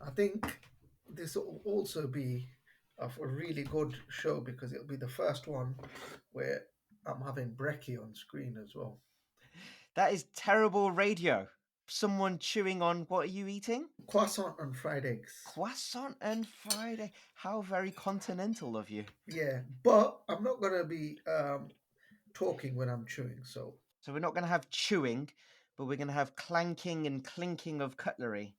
I think this will also be a really good show because it'll be the first one where I'm having brekkie on screen as well. That is terrible radio. Someone chewing on what are you eating? Croissant and fried eggs. Croissant and Friday. How very continental of you. Yeah, but I'm not going to be talking when I'm chewing. So, So we're not going to have chewing, but we're going to have clanking and clinking of cutlery.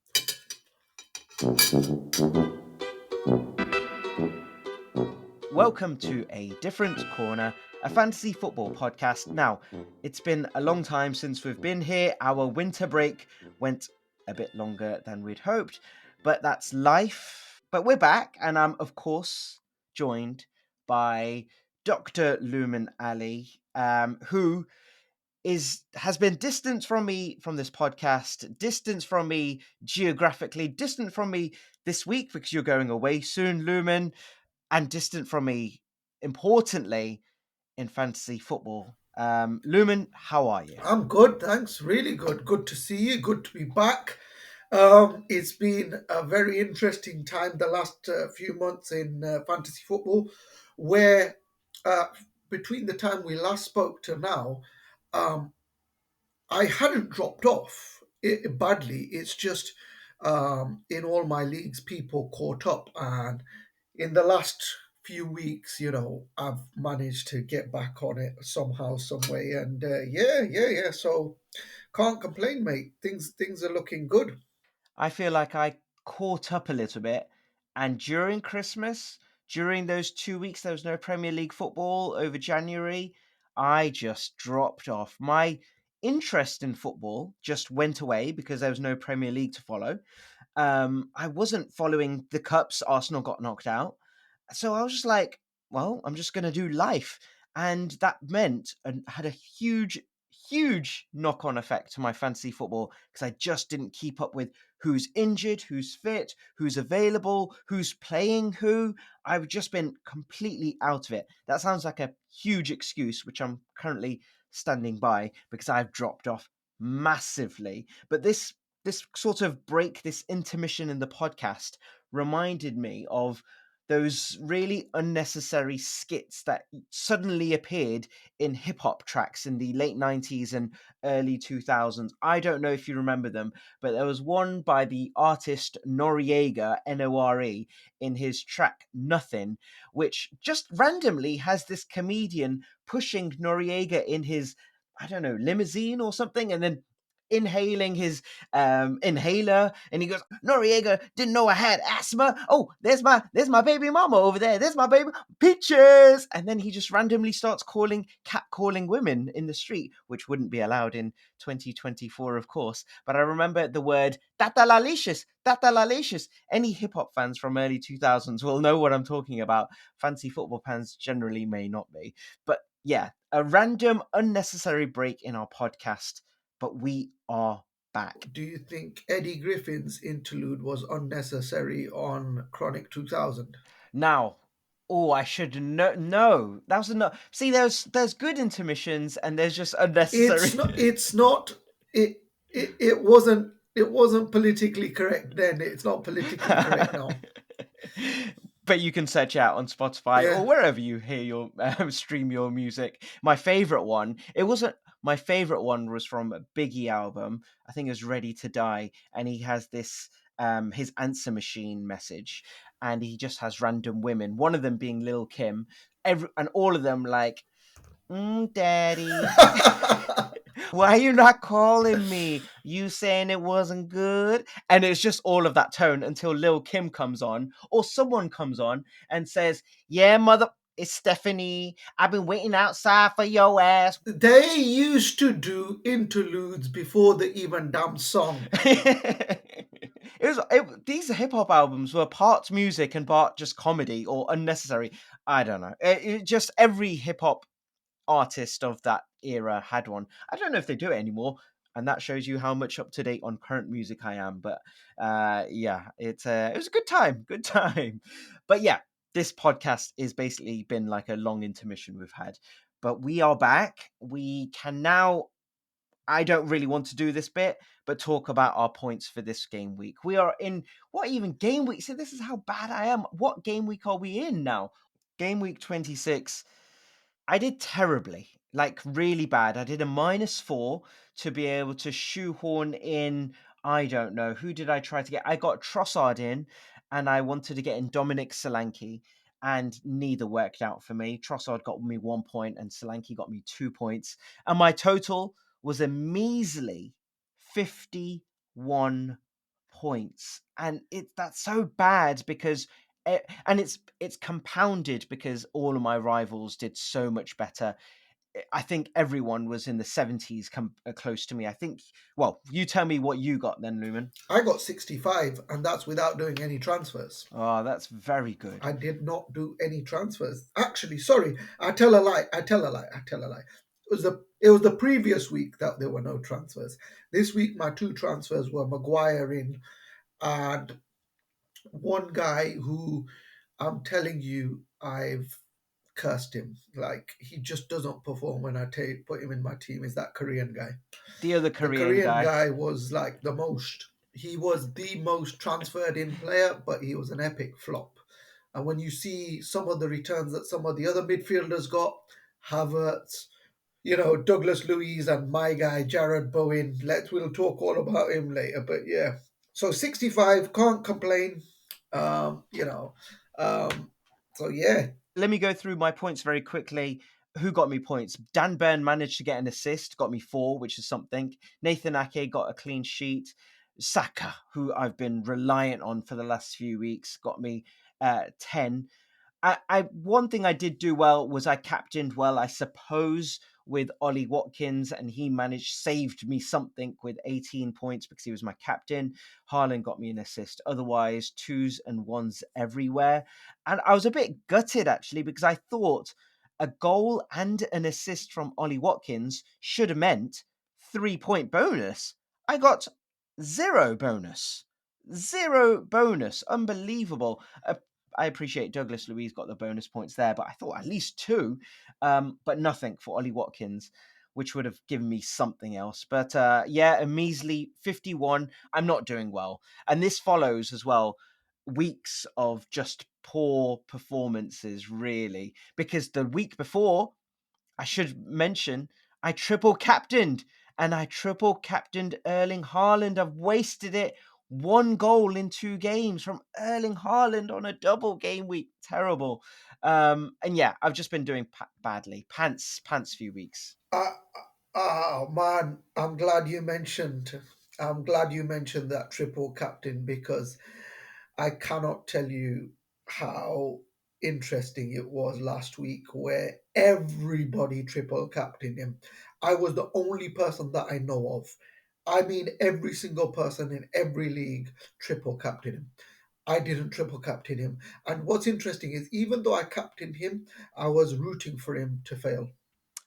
Welcome to A Different Corner, a fantasy football podcast. Now, it's been a long time since we've been here. Our winter break went a bit longer than we'd hoped, but that's life. But we're back, and I'm, of course, joined by Dr. Luman Ali, who has been distant from me from this podcast, distant from me geographically, distant from me this week because you're going away soon, Lumen, and distant from me, importantly, in fantasy football. Lumen, how are you? I'm good, thanks. Really good. Good to see you. Good to be back. It's been a very interesting time the last few months in fantasy football, where uh, between the time we last spoke to now, um, I hadn't dropped off badly. It's just in all my leagues, people caught up, and in the last few weeks, I've managed to get back on it somehow, some way, and yeah. So can't complain, mate. Things are looking good. I feel like I caught up a little bit, and during Christmas, during those 2 weeks, there was no Premier League football over January. I just dropped off. My interest in football just went away because there was no Premier League to follow. I wasn't following the cups. Arsenal got knocked out. So I was just like, well, I'm just going to do life. And that meant and had a huge knock on effect to my fantasy football because I just didn't keep up with who's injured, who's fit, who's available, who's playing who. I've just been completely out of it. That sounds like a huge excuse, which I'm currently standing by because I've dropped off massively. But this sort of break, this intermission in the podcast reminded me of those really unnecessary skits that suddenly appeared in hip hop tracks in the late 90s and early 2000s. I don't know if you remember them, but there was one by the artist Noriega, Nore, in his track Nothing, which just randomly has this comedian pushing Noriega in his, I don't know, limousine or something, and then inhaling his inhaler, and he goes, Noriega didn't know I had asthma. Oh, there's my baby mama over there. There's my baby peaches. And then he just randomly starts catcalling women in the street, which wouldn't be allowed in 2024, of course. But I remember the word tatalalicious, tatalalicious. Any hip hop fans from early 2000s will know what I'm talking about. Fancy football fans generally may not be. But yeah, a random unnecessary break in our podcast, but we are back. Do you think Eddie Griffin's interlude was unnecessary on Chronic 2000? Now, oh, I should know. No, that was enough. See, there's good intermissions and there's just unnecessary. It's not. It's not. It wasn't politically correct then. It's not politically correct now. But you can search out on Spotify Yeah. or wherever you hear your stream your music. My favorite one. It wasn't. My favorite one was from a Biggie album. I think it was Ready to Die, and he has this his answer machine message, and he just has random women. One of them being Lil Kim, and all of them like, Daddy. Why are you not calling me? You saying it wasn't good? And it's just all of that tone until Lil Kim comes on or someone comes on and says, yeah, mother, it's Stephanie. I've been waiting outside for your ass. They used to do interludes before the even damn song. These hip hop albums were part music and part just comedy or unnecessary. I don't know. Just every hip hop artist of that era had one. I don't know if they do it anymore, and that shows you how much up to date on current music I am. But yeah, it was a good time, good time. But yeah, this podcast is basically been like a long intermission we've had, but we are back. We can now I don't really want to do this bit, but talk about our points for this game week. We are in what even game week? See, this is how bad I am. What game week are we in now? Game week 26. I did terribly, like really bad. I did a -4 to be able to shoehorn in. I don't know. Who did I try to get? I got Trossard in, and I wanted to get in Dominic Solanke, and neither worked out for me. Trossard got me 1 point, and Solanke got me 2 points. And my total was a measly 51 points. And that's so bad because and it's compounded because all of my rivals did so much better. I think everyone was in the 70s close to me. I think, well, you tell me what you got then, Lumen. I got 65, and that's without doing any transfers. Oh, that's very good. I did not do any transfers. Actually, sorry, I tell a lie. I tell a lie. I tell a lie. It was the previous week that there were no transfers. This week, my two transfers were Maguire in and one guy who I'm telling you, I've cursed him. Like he just doesn't perform when I put him in my team. Is that Korean guy? The other The Korean Korean guy. guy was like the most. He was the most transferred in player, but he was an epic flop. And when you see some of the returns that some of the other midfielders got, Havertz, Douglas Luiz and my guy Jared Bowen. We'll talk all about him later. But yeah, so 65, can't complain. Um, you know, um, so yeah, Let me go through my points very quickly. Who got me points? Dan Burn managed to get an assist, got me 4, which is something. Nathan Ake got a clean sheet. Saka, who I've been reliant on for the last few weeks, got me 10. One thing I did do well was I captained well, I suppose, with Ollie Watkins, and he saved me something with 18 points because he was my captain. Haaland got me an assist. Otherwise, twos and ones everywhere. And I was a bit gutted actually because I thought a goal and an assist from Ollie Watkins should have meant 3 point bonus. I got zero bonus. Zero bonus. Unbelievable. I appreciate Douglas Luiz got the bonus points there, but I thought at least two, but nothing for Ollie Watkins, which would have given me something else. But yeah, a measly 51. I'm not doing well. And this follows as well weeks of just poor performances, really, because the week before, I should mention, I triple captained and I triple captained Erling Haaland. I've wasted it. 1 goal in 2 games from Erling Haaland on a double game week. Terrible. And yeah, I've just been doing badly. Pants few weeks. uh, oh man, I'm glad you mentioned that triple captain because I cannot tell you how interesting it was last week where everybody triple captained him. I was the only person that I know of. I mean, every single person in every league triple captained him. I didn't triple captain him. And what's interesting is, even though I captained him, I was rooting for him to fail.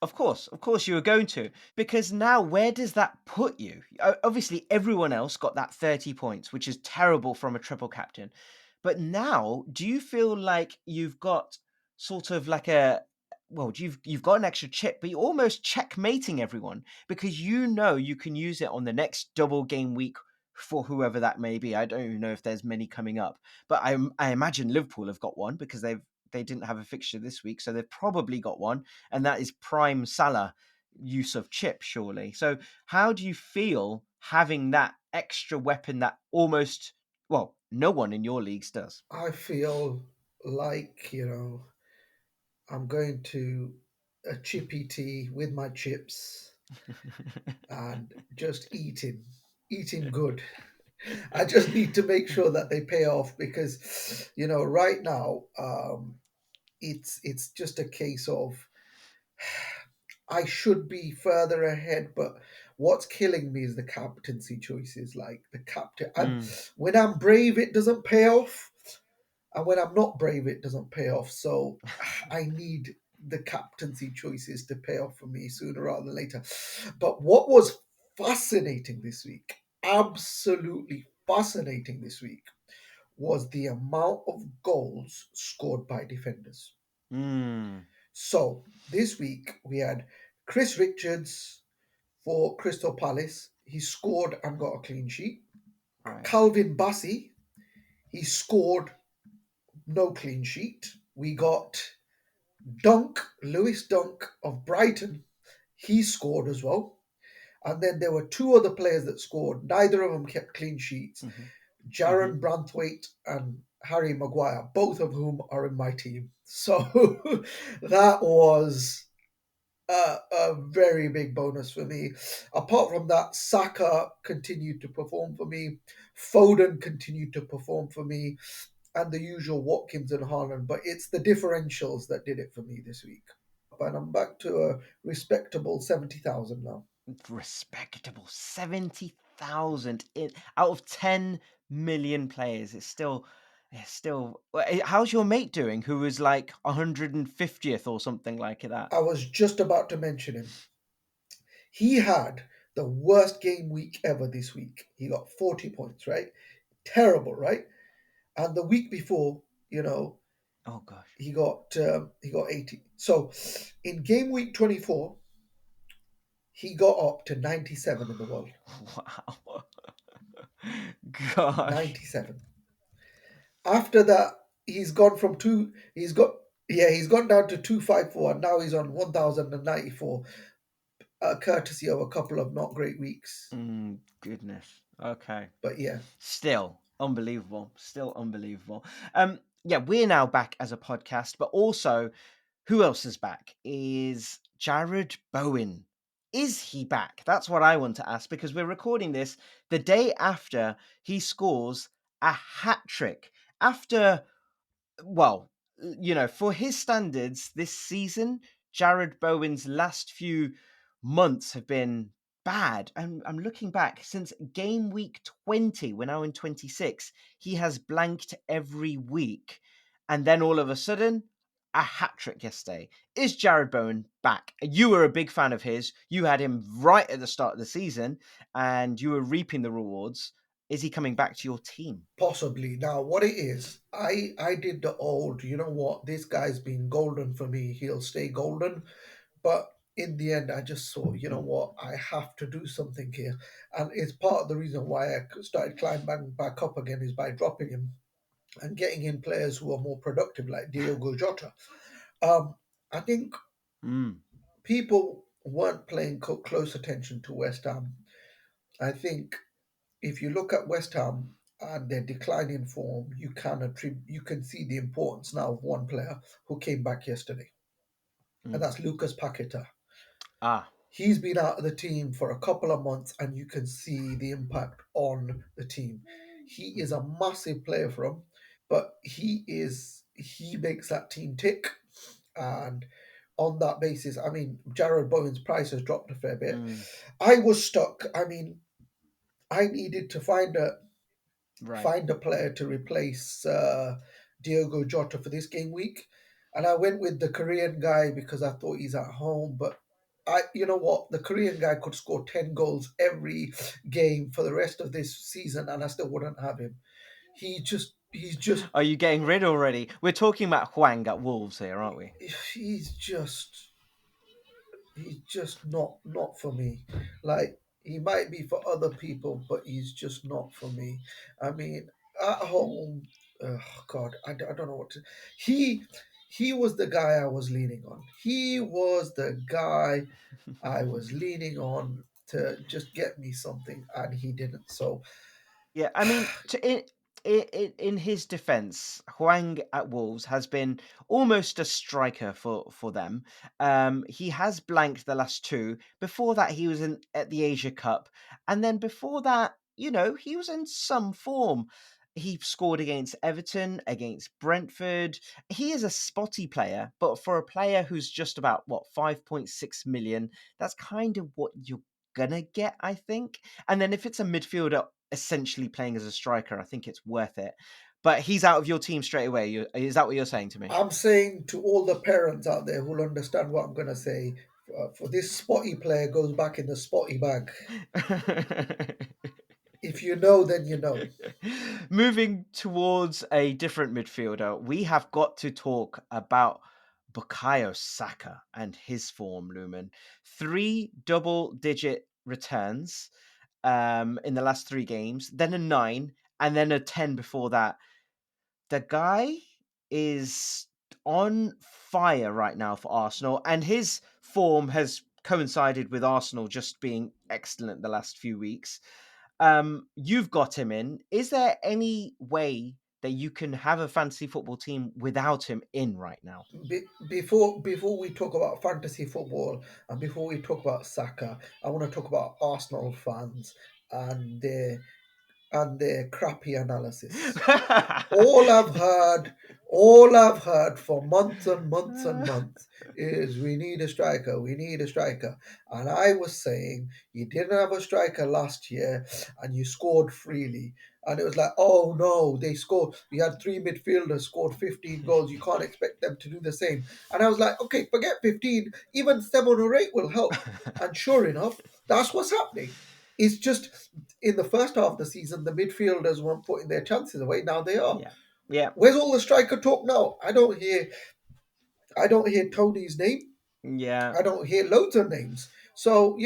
Of course, you were going to, because now where does that put you? Obviously, everyone else got that 30 points, which is terrible from a triple captain. But now, do you feel like you've got sort of like well, you've got an extra chip, but you're almost checkmating everyone because you know you can use it on the next double game week for whoever that may be. I don't even know if there's many coming up, but I imagine Liverpool have got one because they didn't have a fixture this week, so they've probably got one, and that is prime Salah use of chip, surely. So how do you feel having that extra weapon that almost, well, no one in your leagues does? I feel like, I'm going to a chippy tea with my chips and just eating good. I just need to make sure that they pay off because, right now, it's just a case of I should be further ahead, but what's killing me is the captaincy choices. Like the captain, Mm, when I'm brave, it doesn't pay off, and when I'm not brave, it doesn't pay off. So I need the captaincy choices to pay off for me sooner rather than later. But what was fascinating this week, absolutely fascinating this week, was the amount of goals scored by defenders. mm. So this week we had Chris Richards, for Crystal Palace. He scored and got a clean sheet. Right. Calvin Bassey, he scored, no clean sheet. We got Lewis Dunk of Brighton. He scored as well. And then there were two other players that scored. Neither of them kept clean sheets. Hmm. Hmm. Jaron Branthwaite and Harry Maguire, both of whom are in my team. So that was a very big bonus for me. Apart from that, Saka continued to perform for me. Foden continued to perform for me, and the usual Watkins and Haaland. But it's the differentials that did it for me this week. And I'm back to a respectable 70,000 now. Respectable 70,000 in out of 10 million players. It's still. How's your mate doing? Who was like 150th or something like that? I was just about to mention him. He had the worst game week ever this week. He got 40 points, right? Terrible, right? And the week before, Oh gosh. he got 80. So in game week 24, he got up to 97 in the world. Wow. Gosh. 97. After that, he's gone from two. He's gone down to 254, and now he's on 1094, courtesy of a couple of not great weeks. Goodness. Okay. But yeah, Still unbelievable. Still unbelievable. Yeah, we're now back as a podcast, but also who else is back? Is Jared Bowen. Is he back? That's what I want to ask because we're recording this the day after he scores a hat trick. After, well, for his standards this season, Jared Bowen's last few months have been bad. I'm looking back since game week 20, we're now in 26, he has blanked every week. And then all of a sudden, a hat trick yesterday. Is Jared Bowen back? You were a big fan of his. You had him right at the start of the season and you were reaping the rewards. Is he coming back to your team? possibly. Now, what it is, I did the old. You know what? This guy's been golden for me. He'll stay golden. But in the end, I just saw, you know Mm, what? I have to do something here, and it's part of the reason why I started climbing back up again is by dropping him and getting in players who are more productive, like Diogo Jota. I think mm, people weren't paying close attention to West Ham. I think if you look at West Ham and their decline in form, you can see the importance now of one player who came back yesterday, and mm. that's Lucas Paqueta. Ah. He's been out of the team for a couple of months, and you can see the impact on the team. He is Mhm. a massive player for him, but he makes that team tick. And on that basis, I mean, Jared Bowen's price has dropped a fair bit. Mm, I was stuck. I mean, I needed to right. find a player to replace Diogo Jota for this game week, and I went with the Korean guy because I thought he's at home. But you know what, the Korean guy could score 10 goals every game for the rest of this season, and I still wouldn't have him. He's just Are you getting rid already? We're talking about Huang at Wolves here, aren't we? he's just he's just not for me. Like he might be for other people, but he's just not for me. I mean, at home, oh God, I don't know what to. He he was the guy I was leaning on. He was the guy I was leaning on to just get me something, and he didn't. So Yeah, I mean, in his defense, Huang at Wolves has been almost a striker for them. He has blanked the last two. Before that, he was at the Asia Cup, and then before that, he was in some form. He scored against Everton, against Brentford. He is a spotty player, but for a player who's just about 5.6 million, that's kind of what you're gonna get, I think. And then if it's a midfielder essentially playing as a striker, I think it's worth it. But he's out of your team straight away. Is that what you're saying to me? I'm saying to all the parents out there who'll understand what I'm gonna say. For this spotty player goes back in the spotty bag. If you know, then you know. Moving towards a different midfielder, we have got to talk about Bukayo Saka and his form, Lumen. Three double digit returns in the last three games, then a 9, and then a 10 before that. The guy is on fire right now for Arsenal, and his form has coincided with Arsenal just being excellent the last few weeks. You've got him in. Is there any way that you can have a fantasy football team without him in right now? Before we talk about fantasy football and before we talk about Saka, I want to talk about Arsenal fans and their crappy analysis. all I've heard, all I've heard for months and months and months is we need a striker, we need a striker. And I was saying you didn't have a striker last year and you scored freely. And it was like, oh no, they scored. We had three midfielders scored 15 goals. You can't expect them to do the same. And I was like, okay, forget 15. Even 7 or 8 will help. And sure enough, that's what's happening. It's just in the first half of the season, the midfielders weren't putting their chances away. Now they are. Yeah. Yeah. Where's all the striker talk now? I don't hear Tony's name. Yeah. I don't hear loads of names. So,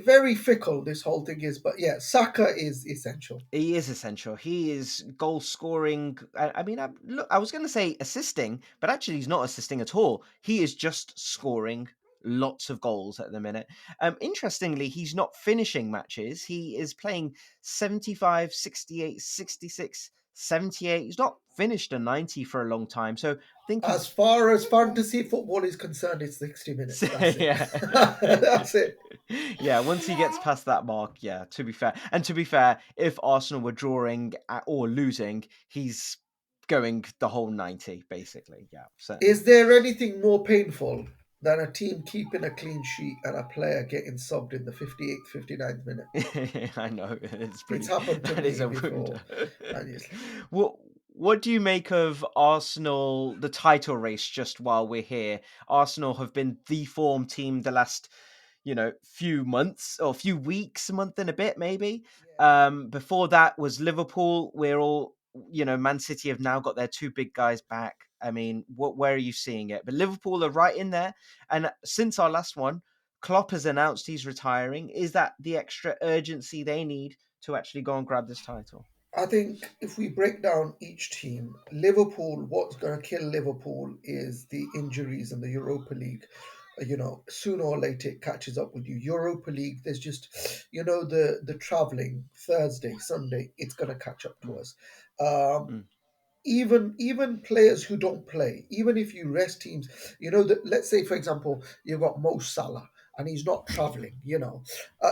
very fickle this whole thing is. But yeah, Saka is essential. He is essential. He is goal scoring. I mean, look, I was going to say assisting, but actually, he's not assisting at all. He is just scoring lots of goals at the minute. Interestingly, he's not finishing matches. He is playing 75, 68, 66, 78. He's not finished a 90 for a long time. So I think As he's far as fantasy football is concerned, it's 60 minutes. That's it. yeah. That's it. Yeah, once he gets past that mark, yeah, to be fair, if Arsenal were drawing or losing, he's going the whole 90, basically. Yeah, certainly. Is there anything more painful than a team keeping a clean sheet and a player getting subbed in the 58th, 59th minute? I know, it's It's pretty, happened to that is me a before. wonder. And it's what, what do you make of Arsenal, the title race, just while we're here? Arsenal have been the form team the last few months or few weeks, a month and a bit, maybe. Before that was Liverpool. We're all, Man City have now got their two big guys back. I mean, where are you seeing it? But Liverpool are right in there. And since our last one, Klopp has announced he's retiring. Is that the extra urgency they need to actually go and grab this title? I think if we break down each team, Liverpool, what's going to kill Liverpool is the injuries in the Europa League. Sooner or later it catches up with you. Europa League, there's just, the traveling Thursday, Sunday, it's going to catch up to Mm, us. Um, mm, even players who don't play, even if you rest teams, let's say for example you've got Mo Salah and he's not traveling,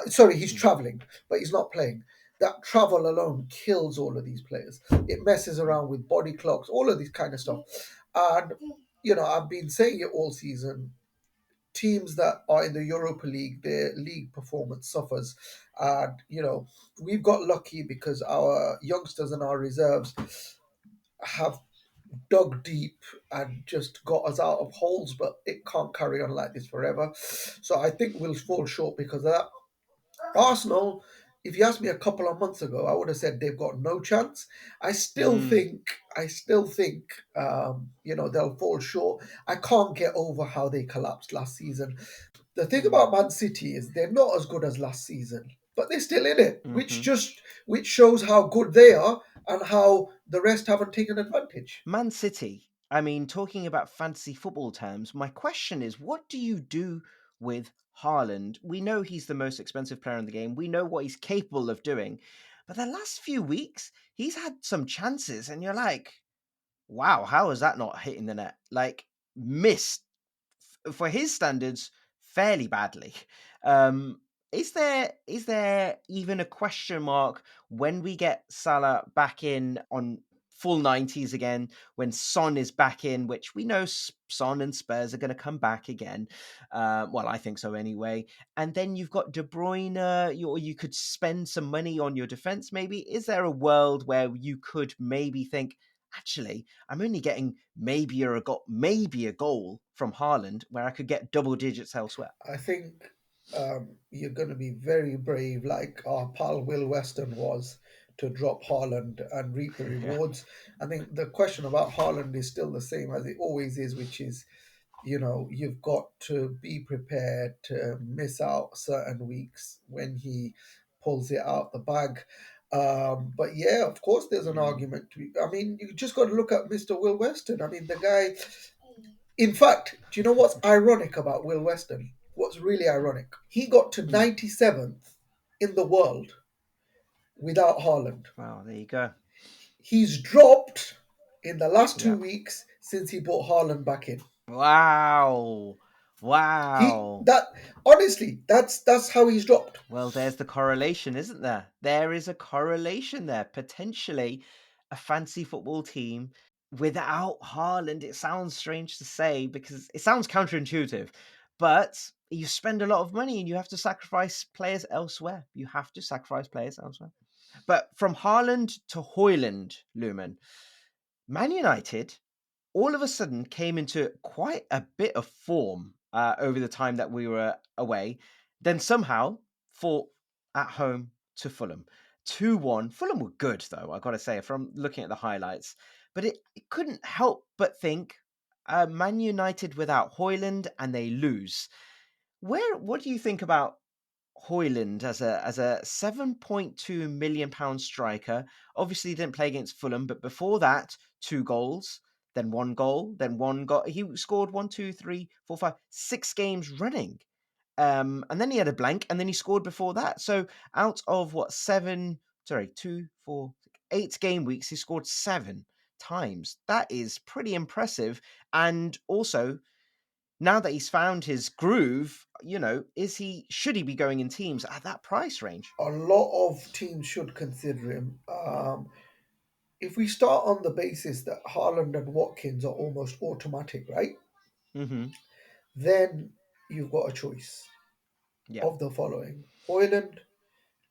sorry, he's mm, traveling but he's not playing. That travel alone kills all of these players. It messes mm, around with body clocks, all of this kind of stuff. And I've been saying it all season. Teams that are in the Europa League, their league performance suffers. And we've got lucky because our youngsters and our reserves have dug deep and just got us out of holes, but it can't carry on like this forever. So I think we'll fall short because of that. Arsenal, if you asked me a couple of months ago, I would have said they've got no chance. mm, I still think, they'll fall short. I can't get over how they collapsed last season. The thing mm, about Man City is they're not as good as last season, but they're still in it, mhm. which shows how good they are and how the rest haven't taken advantage. Man City, I mean, talking about fantasy football terms, my question is what do you do with Haaland? We know he's the most expensive player in the game. We know what he's capable of doing. But the last few weeks, he's had some chances, and you're like, wow, how is that not hitting the net? Like, missed for his standards fairly badly. Um, is there even a question mark when we get Salah back in on full 90s again, when Son is back in, which we know Son and Spurs are going to come back again. Well, I think so anyway. And then you've got De Bruyne, you could spend some money on your defense maybe. Is there a world where you could maybe think, actually, I'm only getting maybe a goal from Haaland where I could get double digits elsewhere. I think you're going to be very brave, like our pal Will Weston was, to drop Haaland and reap the Yeah. rewards. I think the question about Haaland is still the same as it always is, which is you've got to be prepared to miss out certain weeks when he pulls it out the bag. But yeah, of course, there's an Mm. argument to be. I mean, you just got to look at Mr. Will Weston. I mean, the guy. In fact, do you know what's ironic about Will Weston? What's really ironic? He got to Mm. 97th in the world without Haaland. Well, there you go. He's dropped in the last Yeah. 2 weeks since he brought Haaland back in. Wow. He Wow. that honestly, that's how he's dropped. Well, there's the correlation, isn't there? There is a correlation there. Potentially a fancy football team without Haaland. It sounds strange to say because it sounds counterintuitive, but you spend a lot of money and you have to sacrifice players elsewhere. You have to sacrifice players elsewhere. But from Haaland to Hoyland, Lumen, Man United all of a sudden came into quite a bit of form over the time that we were away. Then somehow fought at home to Fulham. 2-1. Fulham were good, though, I got to say, from looking at the highlights. But it couldn't help but think Man United without Hoyland and they lose. What do you think about Hoyland as a 7.2 million pound striker? Obviously, he didn't play against Fulham, but before that, 2 goals, then 1 goal, then 1 goal. He scored one, two, three, four, five, 6 games running. And then he had a blank, and then he scored before that. So out of what seven, sorry, two, four, 8 game weeks, he scored 7 times. That is pretty impressive. And also, now that he's found his groove, should he be going in teams at that price range? A lot of teams should consider him. If we start on the basis that Haaland and Watkins are almost automatic, right? Mm-hmm. Then you've got a choice Yeah. of the following: Hoyland,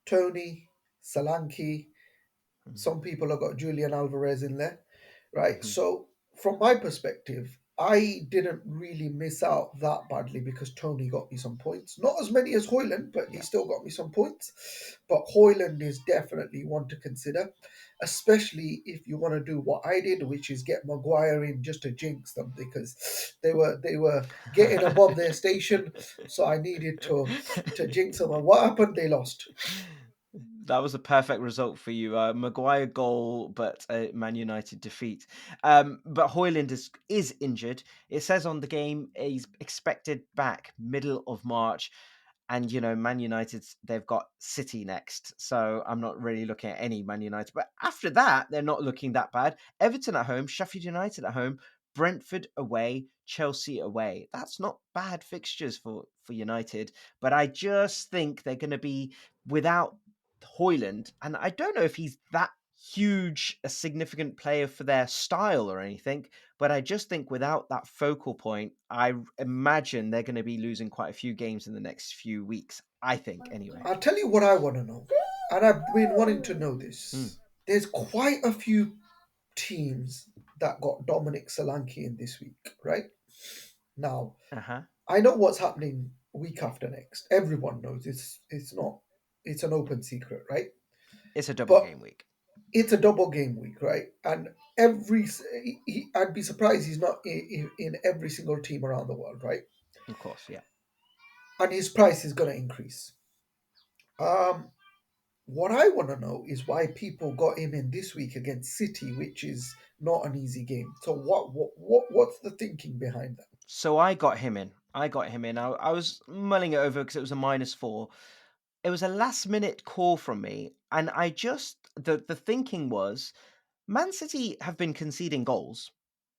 Tony, Solanke. Some people have got Julian Alvarez in there, right? Mm-hmm. So, from my perspective, I didn't really miss out that badly because Tony got me some points. Not as many as Hoyland, but he Yeah. still got me some points. But Hoyland is definitely one to consider, especially if you want to do what I did, which is get Maguire in just to jinx them because they were getting above their station. So I needed to jinx them. And what happened? They lost. That was a perfect result for you. Maguire goal, but Man United defeat. But Hoyland is injured. It says on the game he's expected back middle of March. And Man United, they've got City next, so I'm not really looking at any Man United. But after that, they're not looking that bad. Everton at home, Sheffield United at home, Brentford away, Chelsea away. That's not bad fixtures for United. But I just think they're going to be without Hoyland, and I don't know if he's that huge a significant player for their style or anything, but I just think without that focal point, imagine they're going to be losing quite a few games in the next few weeks. I think, anyway. I'll tell you what I want to know, and I've been wanting to know Hmm. this. There's quite a few teams that got Dominic Solanke in this week, right? Now, Uh huh. I know what's happening week after next. Everyone knows it's not it's an open secret, right? It's a double But game week, it's a double game week, right? And I'd be surprised he's not in every single team around the world, right? of course. Yeah. And his price is going to increase. Um, what I want to know is why people got him in this week against City, which is not an easy game. So what's the thinking behind that? So I got him in. I was mulling it over because it was a -4. It was a last minute call from me, and the thinking was Man City have been conceding goals,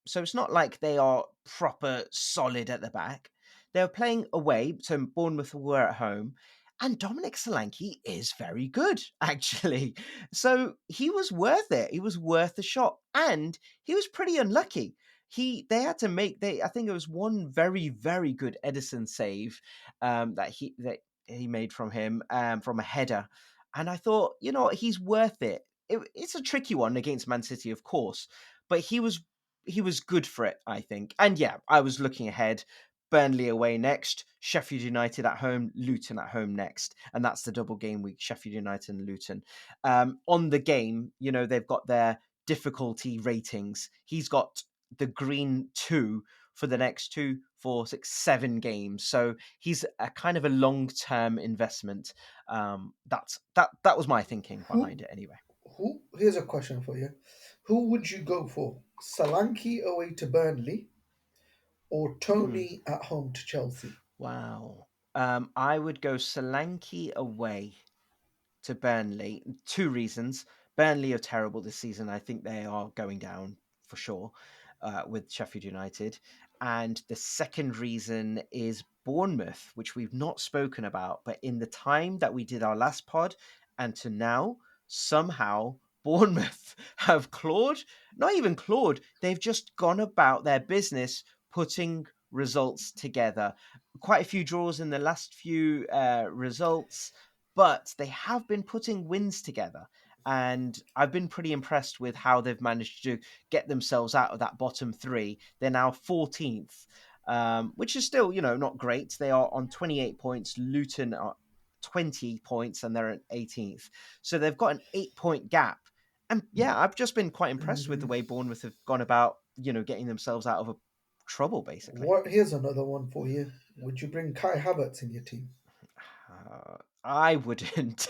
so it's not like they are proper solid at the back. They're playing away, so Bournemouth were at home, and Dominic Solanke is very good, actually. So he was worth it. He was worth the shot, and he was pretty unlucky. They had to make I think it was one very very good Edison save that he made from him from a header, and I thought he's worth it. It's a tricky one against Man City, of course, but he was good for it, I think. And yeah, I was looking ahead. Burnley away next, Sheffield United at home, Luton at home next, and that's the double game week. Sheffield United and Luton. On the game, they've got their difficulty ratings. He's got the green 2 for the next 2, 4, 6, 7 games. So he's a kind of a long-term investment. That was my thinking behind Who it anyway. who? Here's a question for you. Who would you go for? Solanke away to Burnley or Hmm. Tony at home to Chelsea? Wow. I would go Solanke away to Burnley. Two reasons. Burnley are terrible this season. I think they are going down for sure with Sheffield United. And the second reason is Bournemouth, which we've not spoken about. But in the time that we did our last pod and to now, somehow Bournemouth have clawed, not even clawed, they've just gone about their business putting results together. Quite a few draws in the last few results, but they have been putting wins together. And I've been pretty impressed with how they've managed to get themselves out of that bottom three. They're now 14th, which is still, not great. They are on 28 points. Luton are 20 points and they're at 18th. So they've got an 8 point gap. And yeah, I've just been quite impressed with the Hmm. way Bournemouth have gone about, getting themselves out of a trouble, basically. What? Here's another one for you. Would you bring Kai Havertz in your team? I wouldn't.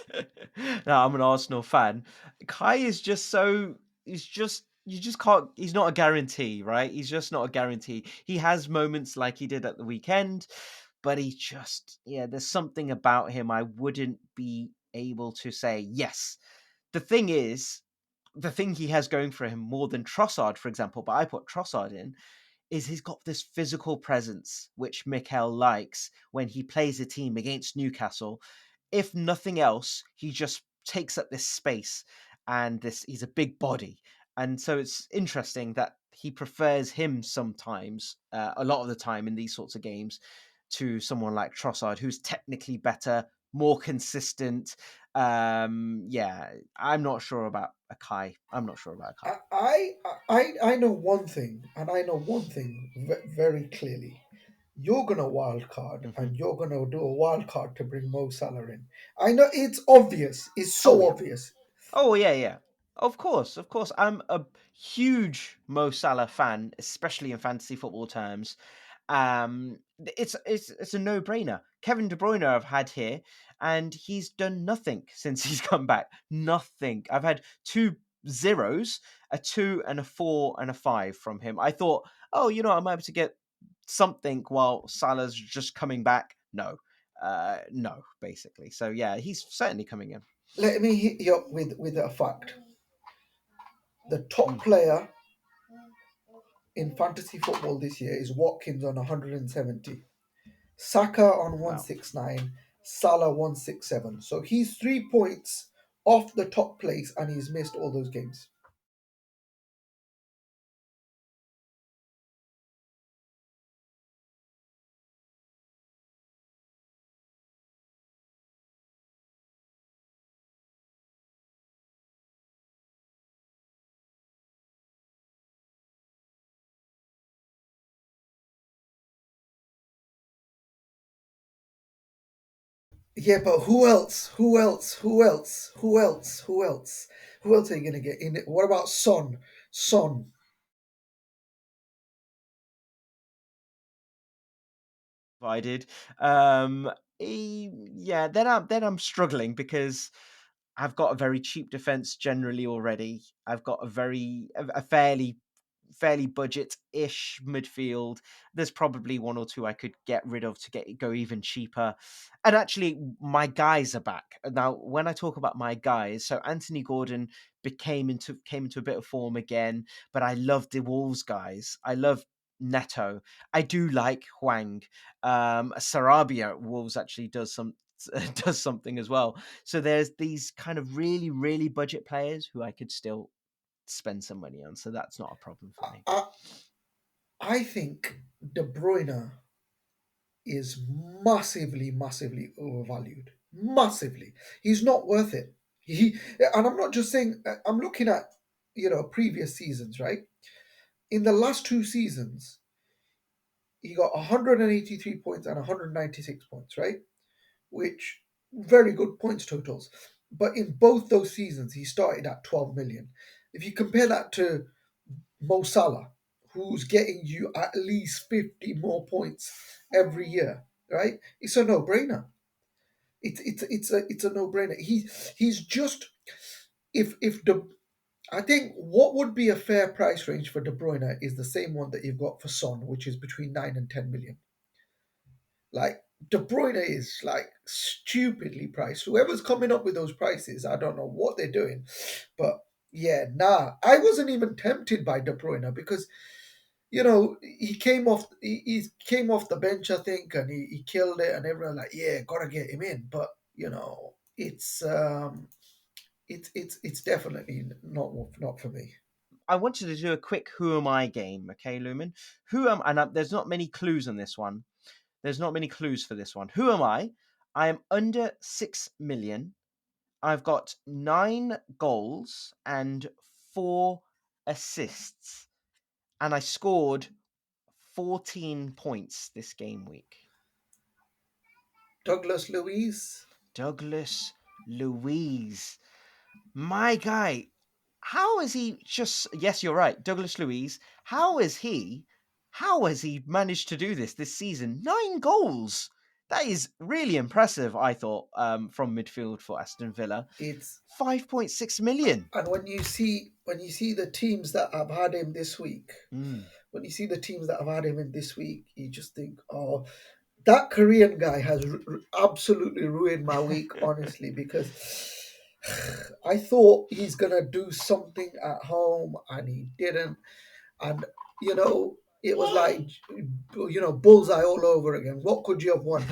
No, I'm an Arsenal fan. Kai is just so. He's just. You just can't. He's not a guarantee, right? He's just not a guarantee. He has moments like he did at the weekend, but he just. Yeah, there's something about him I wouldn't be able to say, yes. The thing is, the thing he has going for him more than Trossard, for example, but I put Trossard in, is he's got this physical presence, which Mikel likes when he plays a team against Newcastle. If nothing else, he just takes up this space and this he's a big body. And so it's interesting that he prefers him sometimes, a lot of the time in these sorts of games, to someone like Trossard, who's technically better, more consistent. Yeah, I'm not sure about Akai. I'm not sure about Akai. I know one thing, and I know one thing very clearly. You're gonna wild card, Hmm. and you're gonna do a wild card to bring Mo Salah in. I know it's obvious. It's Oh so yeah. obvious. Oh yeah, yeah. Of course, of course. I'm a huge Mo Salah fan, especially in fantasy football terms. It's a no brainer. Kevin De Bruyne I've had here, and he's done nothing since he's come back. Nothing. I've had two zeros, a 2 and a 4 and a 5 from him. I thought, oh, I'm able to get something while Salah's just coming back. No, no, basically. So yeah, he's certainly coming in. Let me hit you up with a fact. The top Mm, player in fantasy football this year is Watkins on 170, Saka on wow. 169, Salah 167. So he's 3 points off the top place, and he's missed all those games. Yeah, but who else? Who else? Who else? Who else? Who else? Who else are you gonna get in it? What about Son? Son. Provided. Yeah, then I'm struggling because I've got a very cheap defense generally already. I've got a fairly budget-ish midfield. There's probably one or two I could get rid of to go even cheaper. And actually, my guys are back now. When I talk about my guys, so Anthony Gordon came into a bit of form again. But I love the Wolves guys. I love Neto. I do like Huang. Sarabia at Wolves actually does some does something as well. So there's these kind of really, really budget players who I could still spend some money on. So that's not a problem for I, me. I, I think De Bruyne is massively, massively overvalued. Massively. He's not worth it. And I'm not just saying. I'm looking at previous seasons, right? In the last two seasons, he got 183 points and 196 points, right? Which very good points totals. But in both those seasons, he started at 12 million. If you compare that to Mo Salah, who's getting you at least 50 more points every year, right? It's a no-brainer. It's a no-brainer. He's just if the I think what would be a fair price range for De Bruyne is the same one that you've got for Son, which is between 9 and 10 million. Like De Bruyne is like stupidly priced. Whoever's coming up with those prices, I don't know what they're doing, but yeah, nah. I wasn't even tempted by De Bruyne because he came off the bench, I think, and he killed it, and everyone like, yeah, gotta get him in. But it's definitely not for me. I wanted to do a quick "Who am I" game. Okay, Lumen. Who am? And there's not many clues on this one. There's not many clues for this one. Who am I? I am under 6 million. I've got 9 goals and 4 assists, and I scored 14 points this game week. Douglas Luiz. Douglas Louise. My guy, how is he just. Yes, you're right. Douglas Louise. How has he managed to do this season? 9 goals. That is really impressive, I thought, from midfield for Aston Villa. It's 5.6 million. and when you see the teams that have had him this week, Mm. when you see the teams that have had him in this week, you just think, oh, that Korean guy has absolutely ruined my week, honestly, because I thought he's gonna do something at home and he didn't, and it was like bullseye all over again. What could you have won?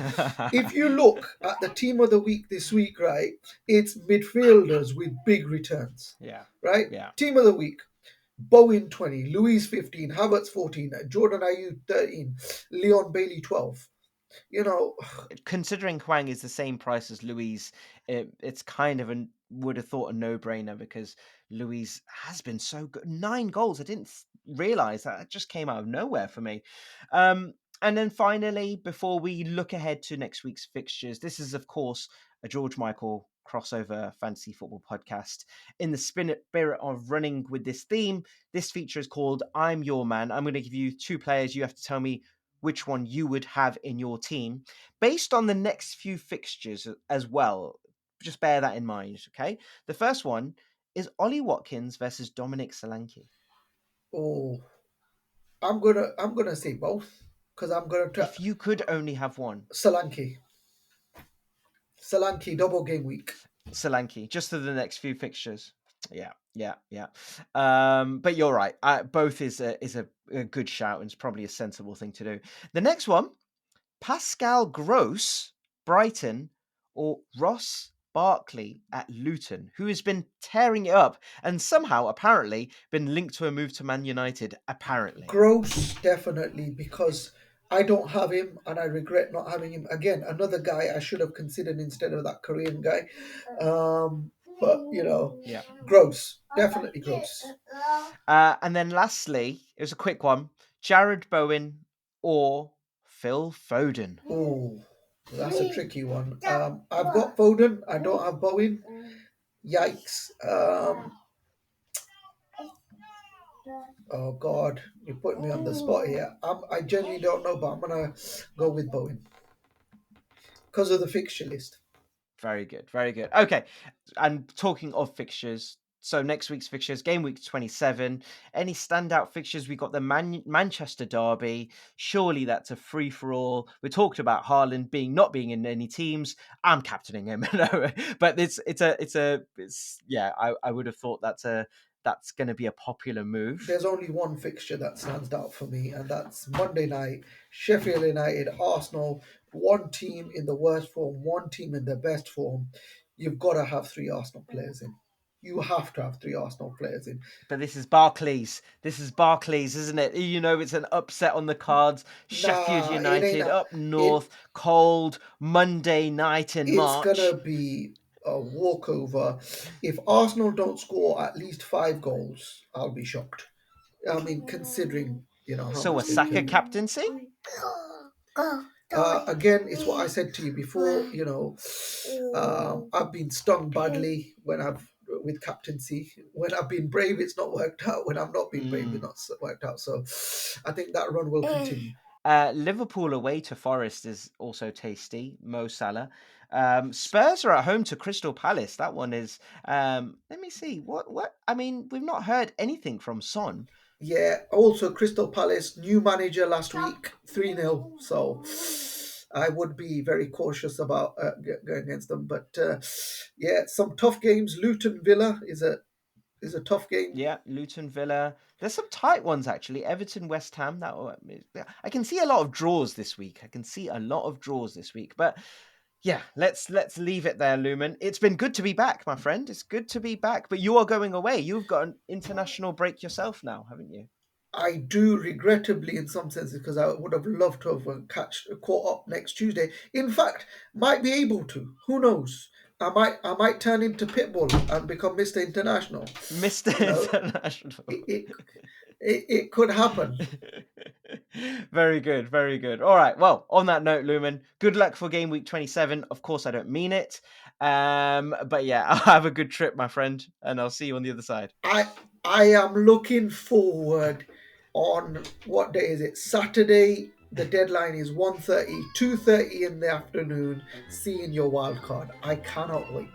If you look at the team of the week this week, right, it's midfielders with big returns, Yeah. right? Yeah. Team of the week: Bowen 20, Louise 15, Havertz 14, Jordan Ayew 13, Leon Bailey 12. You know, Considering Huang is the same price as Louise, it's kind of would have thought a no-brainer because Louise has been so good. 9 goals. I didn't realize that. It just came out of nowhere for me. And then finally, before we look ahead to next week's fixtures, this is of course a George Michael crossover fantasy football podcast. In the spirit of running with this theme, this feature is called "I'm Your Man." I'm going to give you 2 players. You have to tell me which one you would have in your team based on the next few fixtures as well. Just bear that in mind, okay? The first one is Ollie Watkins versus Dominic Solanke. oh, I'm gonna say both because I'm gonna try If you could only have one, Solanke. Solanke double game week. Solanke, just for the next few fixtures. Yeah, yeah, yeah. But you're right. Both is a good shout and it's probably a sensible thing to do. The next one, Pascal Gross, Brighton, or Ross Barkley at Luton, who has been tearing it up and somehow apparently been linked to a move to Man United. Apparently, Gross, definitely, because I don't have him and I regret not having him. Again, another guy I should have considered instead of that Korean guy. But yeah. Gross, definitely Gross. And then lastly, it was a quick one: Jared Bowen or Phil Foden. Oh, that's a tricky one. I've got Foden. I don't have Bowen. Yikes. Oh God, you put me on the spot here. I genuinely don't know, but I'm gonna go with Bowen because of the fixture list. Very good, very good. Okay, and talking of fixtures, so next week's fixtures, game week 27. Any standout fixtures? We got the Manchester derby. Surely that's a free for all. We talked about Haaland not being in any teams. I'm captaining him, no, but it's yeah. I would have thought that's going to be a popular move. There's only one fixture that stands out for me, and that's Monday night: Sheffield United, Arsenal. One team in the worst form, one team in the best form. You've got to have three Arsenal players in. You have to have three Arsenal players in. But this is Barclays. This is Barclays, isn't it? You know, it's an upset on the cards. Sheffield Nah, it ain't. United up It north, cold Monday night in it's March. gonna be a walkover. If Arsenal don't score at least 5 goals, I'll be shocked. I mean, considering how So a much they've Saka killed. captaincy? Again, it's what I said to you before. I've been stung badly when I've with captaincy. When I've been brave, it's not worked out. When I've not been brave, it's Mm. not worked out. So I think that run will continue. Liverpool away to Forest is also tasty. Mo Salah. Spurs are at home to Crystal Palace. That one is. Let me see. What? I mean, we've not heard anything from Son. Yeah, also Crystal Palace, new manager last week, 3-0. So I would be very cautious about going against them. But yeah, some tough games. Luton Villa is a tough game. Yeah, Luton Villa. There's some tight ones actually. Everton West Ham. I can see a lot of draws this week. I can see a lot of draws this week. But yeah, let's leave it there, Lumen. It's been good to be back, my friend. It's good to be back. But you are going away. You've got an international break yourself now, haven't you? I do regrettably, in some senses, because I would have loved to have caught up next Tuesday. In fact, might be able to. Who knows? I might turn into Pitbull and become Mr. International. Mr. You know, International. it it, it could happen. Very good, very good. All right. Well, on that note, Lumen, good luck for game week 27. Of course, I don't mean it. But yeah, have a good trip, my friend, and I'll see you on the other side. I am looking forward. On what day is it? Saturday. The deadline is 1:30, 2:30 in the afternoon. Seeing your wild card. I cannot wait.